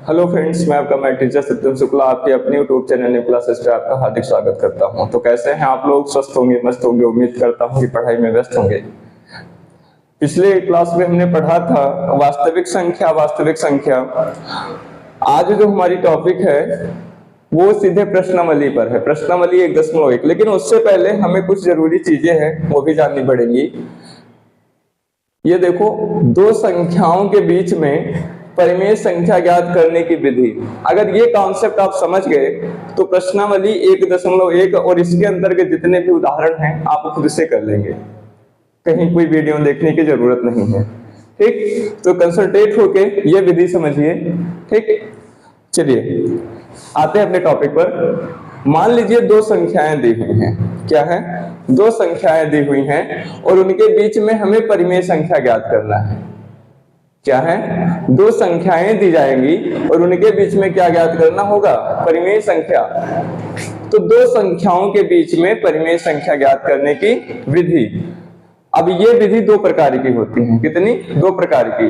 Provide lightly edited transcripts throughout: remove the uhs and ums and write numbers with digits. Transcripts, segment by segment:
Hello friends, मैं आपका math teacher सत्यम शुक्ला आपके अपने यूट्यूब चैनल न्यू क्लासेस पे आपका हार्दिक स्वागत करता हूं। तो कैसे हैं आप लोग? स्वस्थ होंगे, मस्त होंगे। उम्मीद करता हूं कि पढ़ाई में व्यस्त होंगे। पिछले क्लास में हमने पढ़ा था वास्तविक संख्या। वास्तविक संख्या आज जो हमारी टॉपिक है वो सीधे प्रश्नावली पर है। प्रश्नावली 1.1। लेकिन उससे पहले हमें कुछ जरूरी चीजें हैं वो भी जाननी पड़ेंगी। ये देखो, दो संख्याओं के बीच में परिमेय संख्या ज्ञात करने की विधि। अगर ये कॉन्सेप्ट आप समझ गए तो प्रश्नावली 1.1 और इसके अंतर्गत जितने भी उदाहरण हैं आप खुद से कर लेंगे, कहीं कोई वीडियो देखने की जरूरत नहीं है। ठीक, तो कंसंट्रेट होके ये विधि समझिए। ठीक, चलिए आते हैं अपने टॉपिक पर। मान लीजिए दो संख्याएं दी हुई हैं। क्या है? दो संख्याएं दी हुई हैं और उनके बीच में हमें परिमेय संख्या ज्ञात करना है। क्या है? दो संख्याएं दी जाएंगी और उनके बीच में क्या ज्ञात करना होगा? परिमेय संख्या। तो दो संख्याओं के बीच में परिमेय संख्या ज्ञात करने की विधि। अब ये विधि दो प्रकार की होती है। कितनी? दो प्रकार की।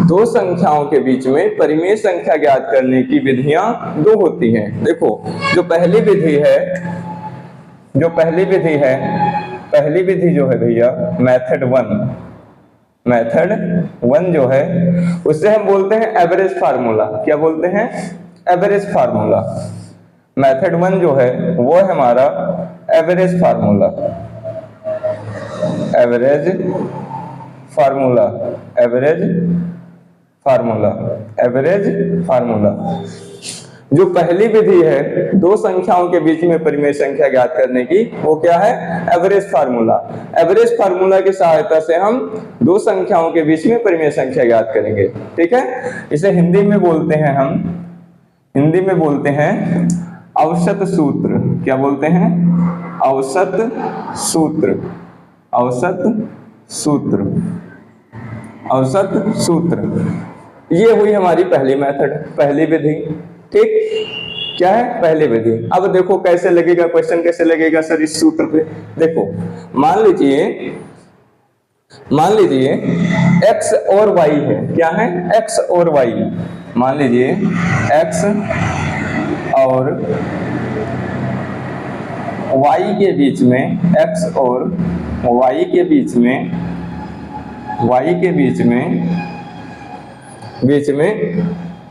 दो संख्याओं के बीच में परिमेय संख्या ज्ञात करने की विधियां दो होती हैं। देखो, जो पहली विधि जो है भैया मेथड वन जो है उससे हम बोलते हैं एवरेज फार्मूला। क्या बोलते हैं? Average formula. मेथड वन जो है वो है हमारा एवरेज फार्मूला। Average formula. जो पहली विधि है दो संख्याओं के बीच में परिमेय संख्या ज्ञात करने की, वो क्या है? Average formula. एवरेज फार्मूला की सहायता से हम दो संख्याओं के बीच में परिमेय संख्या ज्ञात करेंगे। ठीक है, इसे हिंदी में बोलते हैं औसत सूत्र। क्या बोलते हैं? औसत सूत्र। ये हुई हमारी पहली विधि। ठीक, क्या है? पहली विधि। अब देखो कैसे लगेगा क्वेश्चन, कैसे लगेगा सर इस सूत्र पे। देखो, मान लीजिए x और y है। क्या है? x और y। मान लीजिए x और y के बीच में, बीच में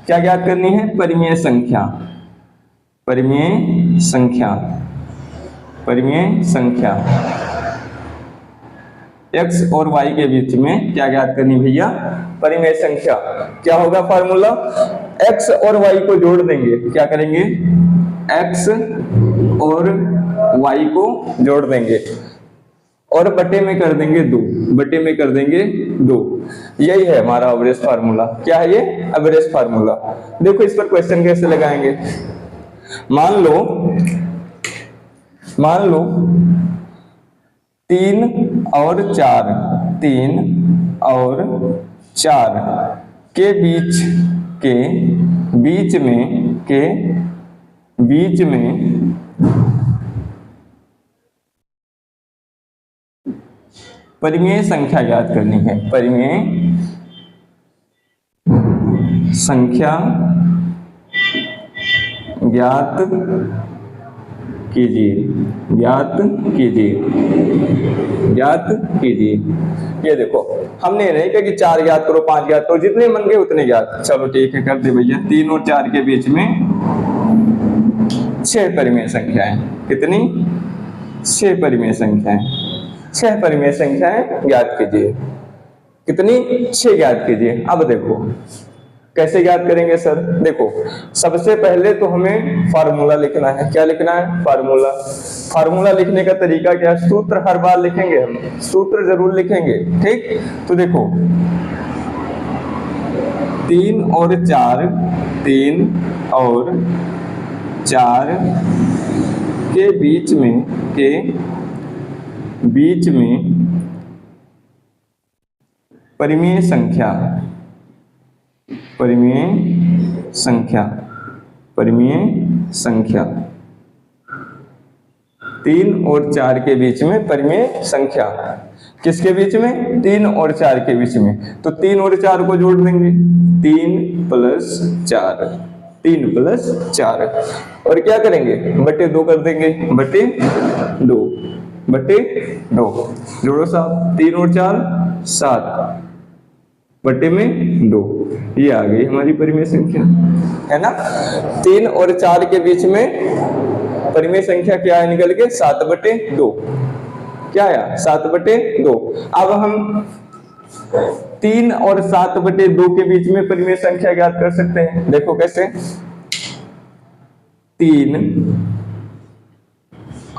क्या ज्ञात करनी है? परिमेय संख्या। x और y के बीच में क्या ज्ञात करनी भैया? परिमेय संख्या। क्या होगा फार्मूला? x और y को जोड़ देंगे। क्या करेंगे? x और y को जोड़ देंगे और बटे में कर देंगे 2। यही है हमारा एवरेज फार्मूला। क्या है ये? Average formula. देखो इस पर क्वेश्चन कैसे लगाएंगे। मान लो 3 और 4 के बीच में परिमेय संख्या ज्ञात करनी है। परिमेय संख्या ज्ञात कीजिए। ये देखो, हमने नहीं कहा कि 4 ज्ञात करो, 5 ज्ञात करो, जितने मन गए उतने ज्ञात। चलो ठीक है, कर दे भैया। 3 और 4 के बीच में 6 परिमेय संख्याएं। कितनी? 6 परिमेय संख्याएं ज्ञात कीजिए। कितनी? 6 ज्ञात कीजिए। अब देखो कैसे ज्ञात करेंगे सर। देखो, सबसे पहले तो हमें फार्मूला लिखना है। क्या लिखना है? फार्मूला लिखने का तरीका क्या है? सूत्र हर बार लिखेंगे, हम सूत्र जरूर लिखेंगे। ठीक, तो देखो 3 और 4 के बीच में परिमेय संख्या 3 और 4 के बीच में परिमेय संख्या, किसके बीच में? 3 और 4 के बीच में। तो 3 और 4 को जोड़ देंगे, 3 प्लस 4, 3 प्लस 4, और क्या करेंगे? बटे 2 कर देंगे, बटे 2, बटे 2। जोड़ो साहब, 3 और 4 7, बटे में 2। ये आ गई हमारी परिमेय संख्या, है ना। 3 और 4 के बीच में परिमेय संख्या क्या है निकल के? 7 बटे 2। क्या आया? 7 बटे 2। अब हम 3 और 7 बटे 2 के बीच में परिमेय संख्या ज्ञात कर सकते हैं। देखो कैसे? 3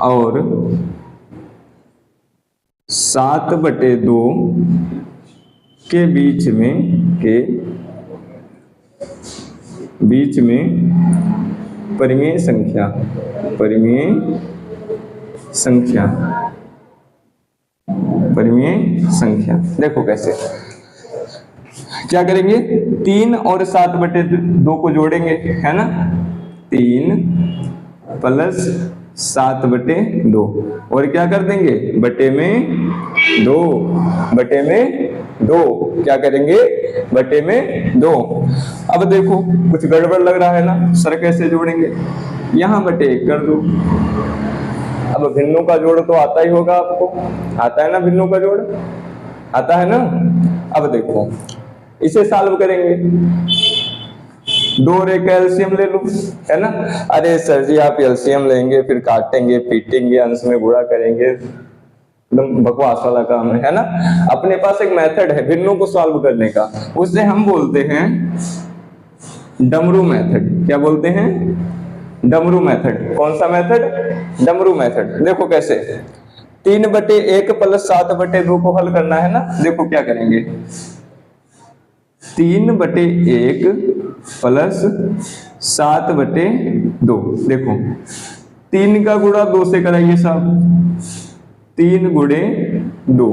और 7 बटे 2 के बीच में परिमेय संख्या, परिमेय संख्या देखो कैसे? क्या करेंगे? 3 और 7 बटे 2 को जोड़ेंगे, है ना। 3 प्लस 7 बटे 2, और क्या कर देंगे? बटे में 2, बटे में 2। क्या करेंगे? बटे में 2। अब देखो कुछ गड़बड़ लग रहा है ना, सर कैसे जोड़ेंगे? यहां बटे 1 कर दो। अब भिन्नों का जोड़ तो आता ही होगा आपको, आता है ना? भिन्नों का जोड़ आता है ना। अब देखो इसे सॉल्व करेंगे, 2 और 1 का एलसीएम ले लो, है ना। अरे सर जी आप एलसीएम लेंगे फिर काटेंगे पीटेंगे अंश में गुणा करेंगे, एकदम बकवास वाला काम है ना। अपने पास एक मेथड है भिन्नों को सॉल्व करने का, उसे हम बोलते हैं डमरू मेथड। क्या बोलते हैं? डमरू मेथड। कौन सा मेथड? डमरू मेथड। देखो कैसे? 3 बटे 1 प्लस 7 बटे 2 को हल करना है ना। देखो क्या करेंगे? 3 बटे 1 प्लस 7 बटे 2। देखो 3 का गुणा 2 से कराइए साहब, 3 गुणे 2,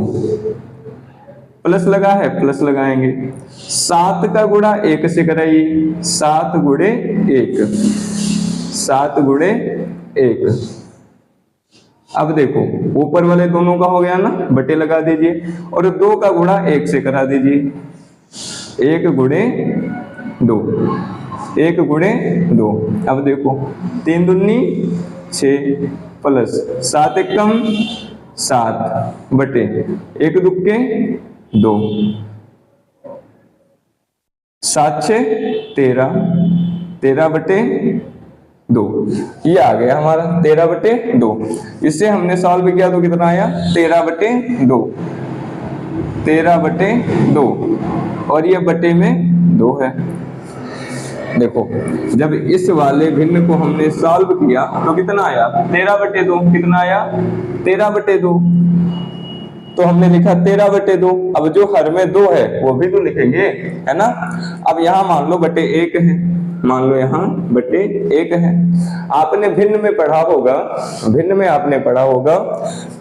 प्लस लगा है प्लस लगाएंगे। 7 का गुणा 1 से कराइए, 7 गुणे 1, 7 गुणे 1। अब देखो ऊपर वाले दोनों का हो गया ना, बटे लगा दीजिए, और 2 का गुणा 1 से करा दीजिए, 1 गुणे 2, 1 गुणे 2। अब देखो 3 दूनी 6 प्लस 7 एकम 7 बटे 1 दुक्के 2, 7 6 13, 13 बटे 2। ये आ गया हमारा 13 बटे 2। इसे हमने सॉल्व किया तो कितना आया? 13 बटे 2, 13 बटे 2, और ये बटे में 2 है। देखो जब इस वाले भिन्न को हमने सॉल्व किया तो कितना आया? 13 बटे 2। कितना आया? 13 बटे 2। तो हमने लिखा 13 बटे 2। अब जो हर में 2 है वो भी तो लिखेंगे, है ना। अब यहाँ मान लो बटे 1 है, मान लो यहाँ बटे 1 है। आपने भिन्न में पढ़ा होगा, भिन्न में आपने पढ़ा होगा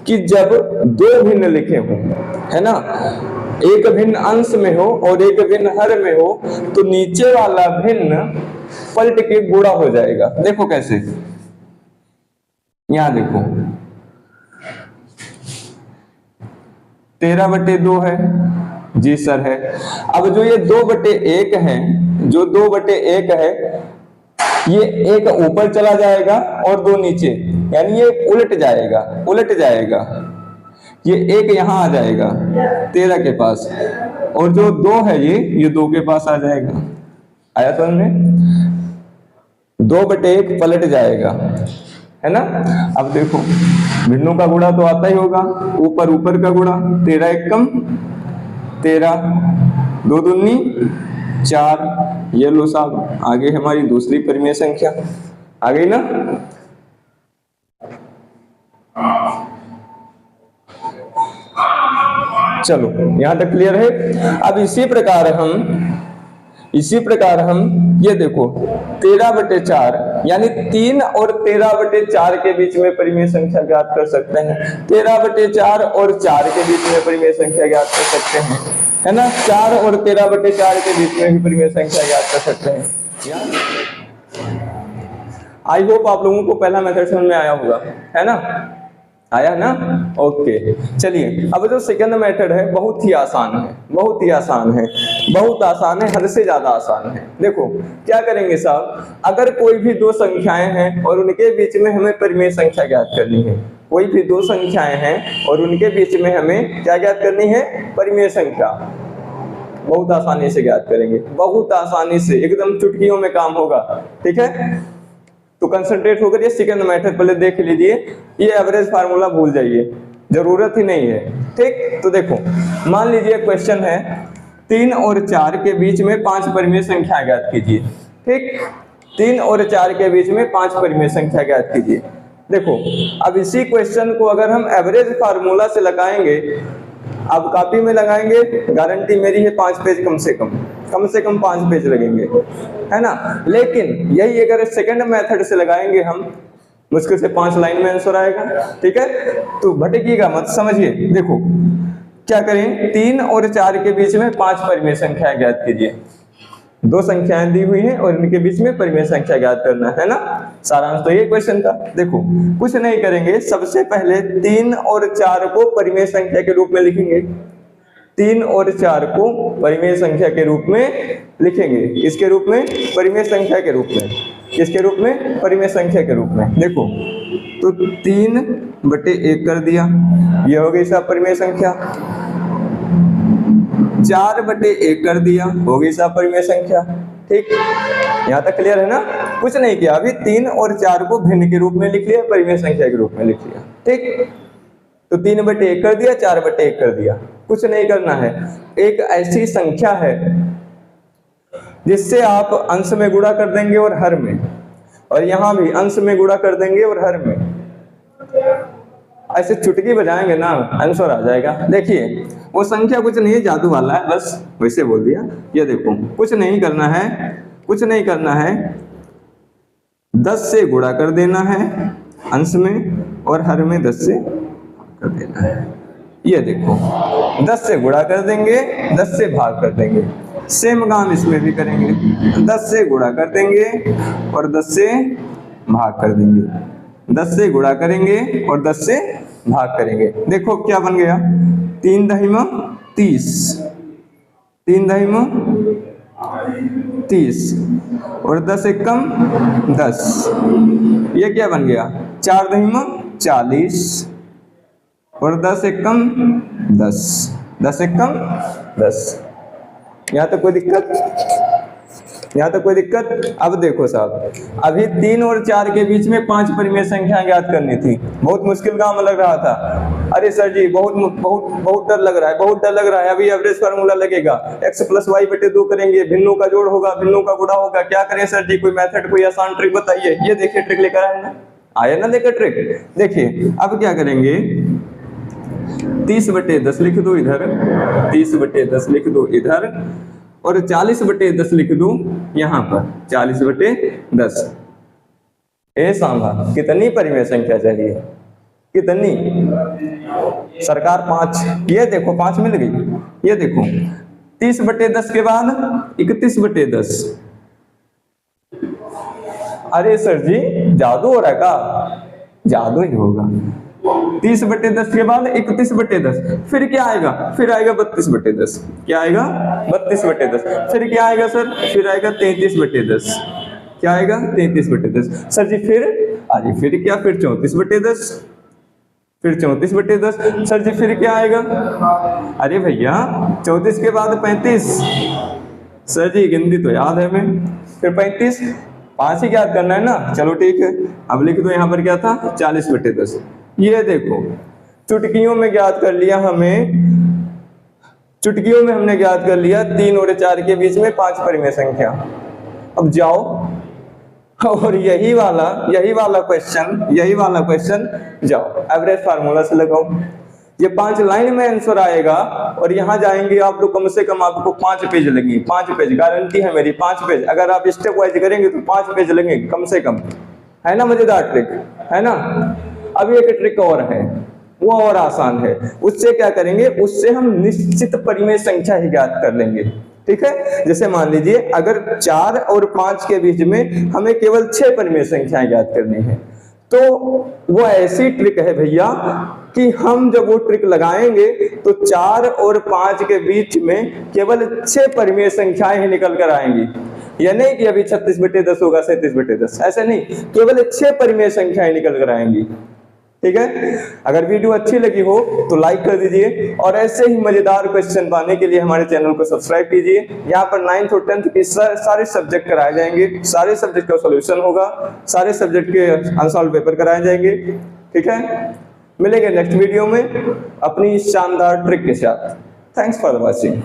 कि जब 2 भिन्न लिखे हों, है ना, एक भिन्न अंश में हो और एक भिन्न हर में हो, तो नीचे वाला भिन्न पलट के गुणा हो जाएगा। देखो कैसे? यहां देखो 13 बटे 2 है जी सर है। अब जो ये 2 बटे 1 है, जो 2 बटे 1 है, ये 1 ऊपर चला जाएगा और 2 नीचे, यानी ये उलट जाएगा, उलट जाएगा। ये 1 यहां आ जाएगा 13 के पास, और जो 2 है ये 2 के पास आ जाएगा। आया समझ में? 2 बटे 1 पलट जाएगा, है ना। अब देखो भिन्नों का गुणा तो आता ही होगा, ऊपर ऊपर का गुणा, 13 एकम 13, 2 दूनी 4। ये लो साहब आगे हमारी दूसरी परिमेय संख्या आ गई ना। चलो यहां तक क्लियर है। अब इसी प्रकार हम ये देखो 13 बटे 4 यानी 3 और 13 बटे 4 के बीच में परिमेय संख्या ज्ञात कर सकते हैं। 13 बटे 4 और 4 के बीच में परिमेय संख्या ज्ञात कर सकते हैं, है ना। 4 और 13 बटे 4 के बीच में भी परिमेय संख्या ज्ञात कर सकते हैं। आई होप आप लोगों को पहला मेथड समझ में आया होगा, है ना। आया ना? ओके, चलिए अब जो सेकंड मेथड है बहुत ही आसान है, बहुत ही आसान है, बहुत आसान है, हद से ज्यादा आसान है। देखो क्या करेंगे साहब, अगर कोई भी दो संख्याएं हैं और उनके बीच में हमें परिमेय संख्या ज्ञात करनी है, कोई भी दो संख्याएं हैं और उनके बीच में हमें क्या ज्ञात करनी है? परिमेय संख्या। बहुत आसानी से ज्ञात करेंगे, बहुत आसानी से, एकदम चुटकियों में काम होगा। ठीक है, तो कंसंट्रेट होकर ये सेकंड मेथड पहले देख लीजिए, ये एवरेज फार्मूला भूल जाइए, जरूरत ही नहीं है। ठीक, तो देखो मान लीजिए क्वेश्चन है 3 और 4 के बीच में 5 परिमेय संख्या ज्ञात कीजिए। ठीक, 3 और 4 के बीच में 5 परिमेय संख्या ज्ञात कीजिए। देखो अब इसी क्वेश्चन को अगर हम एवरेज फार्मूला से लगाएंगे, अब कॉपी में लगाएंगे, गारंटी मेरी है 5 पेज कम से कम 5 पेज लगेंगे, है ना। लेकिन यही अगर सेकंड मेथड से लगाएंगे हम, मुश्किल से 5 लाइन में आंसर आएगा। ठीक है, तो भटकिएगा मत, समझिए। देखो क्या करें, 3 और 4 के बीच में 5 परिमेय संख्या ज्ञात कीजिए। दो संख्याएं दी हुई हैं और इनके बीच में परिमेय संख्या ज्ञात करना है ना। सारांश तो ये क्वेश्चन का। देखो कुछ नहीं करेंगे, सबसे पहले 3 और 4 को परिमेय संख्या के रूप में लिखेंगे। 3 और 4 को परिमेय संख्या के रूप में लिखेंगे। इसके रूप में, परिमेय संख्या के रूप में, इसके रूप में, परिमेय संख्या के रूप में। देखो तो 3/1 कर दिया, ये हो गई साहब परिमेय संख्या। 4/1 कर दिया, हो गई साहब परिमेय संख्या। ठीक, यहाँ तक क्लियर है ना? कुछ नहीं किया, अभी 3 और 4 को भिन्न के रूप में लिख लिया, परिमेय संख्या के रूप में लिख लिया। ठीक, तो 3/1 कर दिया, 4/1 कर दिया, कुछ नहीं करना है। एक ऐसी संख्या है जिससे आप अंश में गुणा कर देंगे और हर में, और यहां भी अंश में गुणा कर देंगे और हर में, ऐसे चुटकी बजाएंगे ना, आंसर आ जाएगा। देखिए वो संख्या कुछ नहीं, जादू वाला है, बस वैसे बोल दिया। ये देखो कुछ नहीं करना है, कुछ नहीं करना है, 10 से गुणा कर देना है अंश में, और हर में 10 से कर देना है। ये देखो 10 से गुणा कर देंगे, 10 से भाग कर देंगे। सेम काम इसमें भी करेंगे, 10 से गुणा कर देंगे और 10 से भाग कर देंगे। 10 से गुणा करेंगे और 10 से भाग करेंगे। देखो क्या बन गया, 3 दहिमा 30, 3 दहिमा 30 और 10 एकम 10, ये क्या बन गया, 4 दहिमा 40 और 10 एकम 10, 10 एकम 10। यहाँ तक कोई दिक्कत? यहाँ तक कोई दिक्कत? अब देखो साहब, अभी 3 और 4 के बीच में 5 परिमेय संख्या ज्ञात करनी थी। बहुत मुश्किल काम लग रहा था। अरे सर जी बहुत बहुत बहुत डर लग रहा है, बहुत डर लग रहा है। अभी एवरेज फार्मूला लगेगा, x + y/2 करेंगे, भिन्नों का जोड़ होगा, भिन्नों का गुणा होगा। क्या करें सर जी, कोई मेथड, कोई आसान ट्रिक बताइए। ये देखिए ट्रिक लेकर आए ना, आया ना लेकर ट्रिक। देखिए अब क्या करेंगे, 30/10 लिख दो इधर, 30/10 लिख दो इधर, और 40/10 लिख दो यहां पर, 40/10। ए सांभा, कितनी परिमेय संख्या चाहिए? कितनी? सरकार 5। ये देखो 5 मिल गई। ये देखो 30/10 के बाद 31/10। अरे सर जी जादू हो रहा है का? जादू ही होगा। 30/10 के बाद 31/10, फिर क्या आएगा? फिर आएगा 32/10। क्या आएगा? 32/10। फिर क्या आएगा सर? फिर आएगा 33/10। क्या आएगा? 33/10। सर जी फिर? अरे फिर क्या? फिर 34/10, फिर 34/10। सर जी फिर क्या आएगा? अरे भैया 34 के बाद 35। सर जी गिनती तो याद है हमें। फिर 35, 5 ही याद करना है ना। चलो ठीक है, अब लिख दो यहाँ पर क्या था, 40/10। ये देखो चुटकियों में ज्ञात कर लिया हमने, चुटकियों में हमने ज्ञात कर लिया 3 और 4 के बीच में 5 परिमेय संख्या। अब जाओ और यही वाला क्वेश्चन जाओ एवरेज फार्मूला से लगाओ। ये 5 लाइन में आंसर आएगा, और यहाँ जाएंगे आप तो कम से कम आपको 5 पेज लगेंगे। 5 पेज गारंटी है मेरी, 5 पेज। अगर आप स्टेप वाइज करेंगे तो 5 पेज लगेंगे कम से कम, है ना। मजेदार ट्रिक है ना। अब एक ट्रिक और है, वो और आसान है। उससे क्या करेंगे, उससे हम निश्चित परिमेय संख्या ही ज्ञात कर लेंगे। ठीक है, जैसे मान लीजिए अगर 4 और 5 के बीच में हमें केवल 6 परिमेय संख्याएं ज्ञात करनी है, तो वो ऐसी ट्रिक है भैया कि हम जब वो ट्रिक लगाएंगे तो 4 और 5 के बीच में केवल 6 परिमेय संख्याएं ही निकल कर आएंगी। यह नहीं कि अभी 36/10 होगा 37/10, ऐसे नहीं, केवल 6 परिमेय संख्याएं निकल कर आएंगी। ठीक है, अगर वीडियो अच्छी लगी हो तो लाइक कर दीजिए और ऐसे ही मजेदार क्वेश्चन पाने के लिए हमारे चैनल को सब्सक्राइब कीजिए। यहाँ पर 9th और 10th की सारे सब्जेक्ट कराए जाएंगे, सारे सब्जेक्ट का सॉल्यूशन होगा, सारे सब्जेक्ट के अनसॉल्व पेपर कराए जाएंगे। ठीक है, मिलेंगे नेक्स्ट वीडियो में अपनी शानदार ट्रिक के साथ। Thanks for watching.